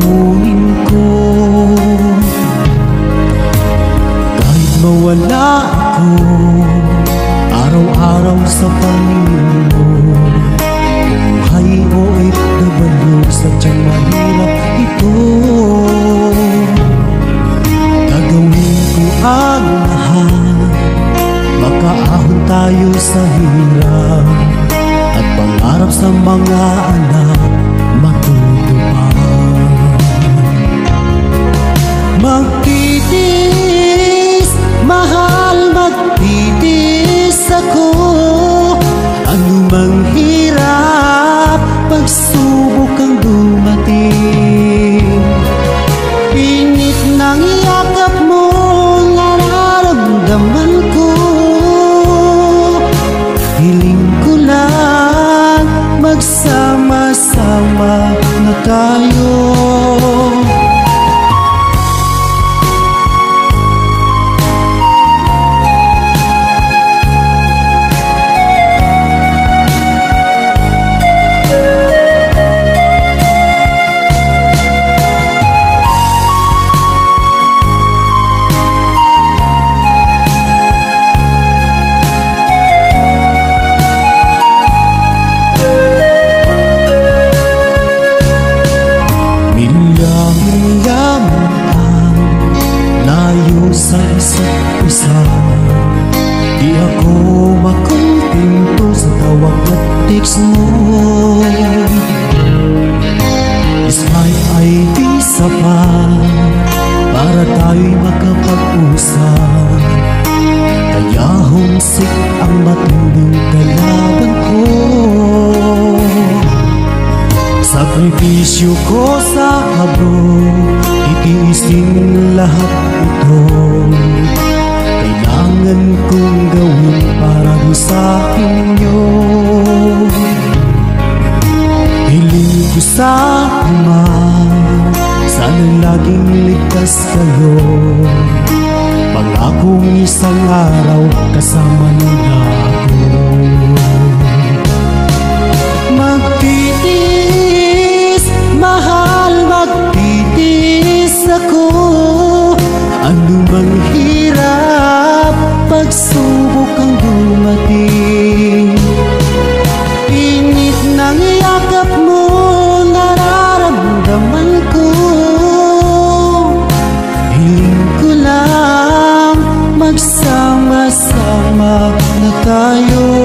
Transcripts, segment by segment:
lalamunin ko. Kahit mawala ako araw-araw sa paningin mo, buhay o OFW, sadyang mahirap ito. Gagawin ko ang lahat, makaahon tayo sa hirap, at pangarap sa mga anak matutupad. Magtitiis, mahal, magtitiis ako. Anumang hirap, pagsubok ang dumating. Init ng yakap mo, nararamdaman ko. Hiling ko lang, magsama-sama na tayo. Sa isa't isa, di ako makontento sa tawag at text mo. Skype ay di sapat para tayo'y makapag-usap, kaya homesick ang matinding kalaban ko. Sakripisyo ko sa abroad, itiisin lahat ito. Kailangan kong gawin para sa inyo. Hiling ko sa Ama, sana laging ligtas kayo. Pangakong isang araw kasama nila ako. Magtitiis, mahal, magtitiis ako. Anumang hirap, pagsubok ang dumating. Init ng yakap mo, nararamdaman ko. Hiling ko lang, magsama-sama na tayo.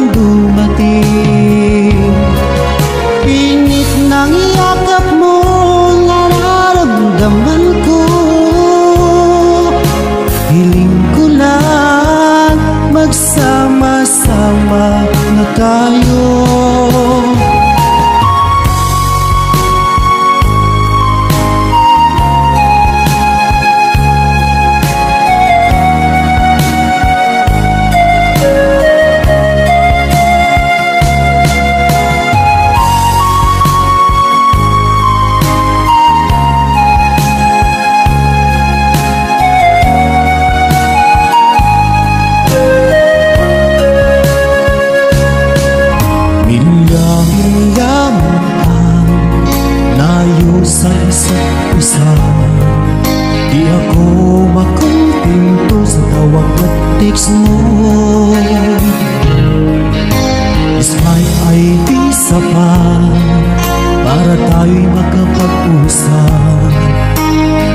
nang dumating. Init ng yakap mo, nararamdaman ko. Hiling ko lang magsama-sama na tayo. Sa isa't isa, di ako makontento sa tawag at text mo. Skype ay di sapat para tayo'y makapag-usap,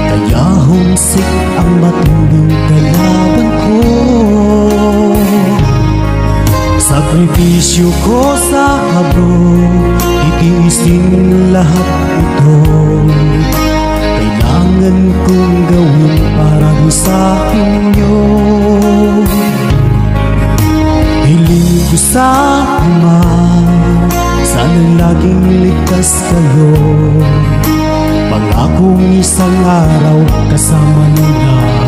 kaya homesick ang matinding kalaban ko. Sakripisyo ko sa abroad, itiisin lahat ito. Kailangan kong gawin para sa inyo. Hiling ko sa Ama, sana'y laging ligtas kayo. Pangakong isang araw kasama nila.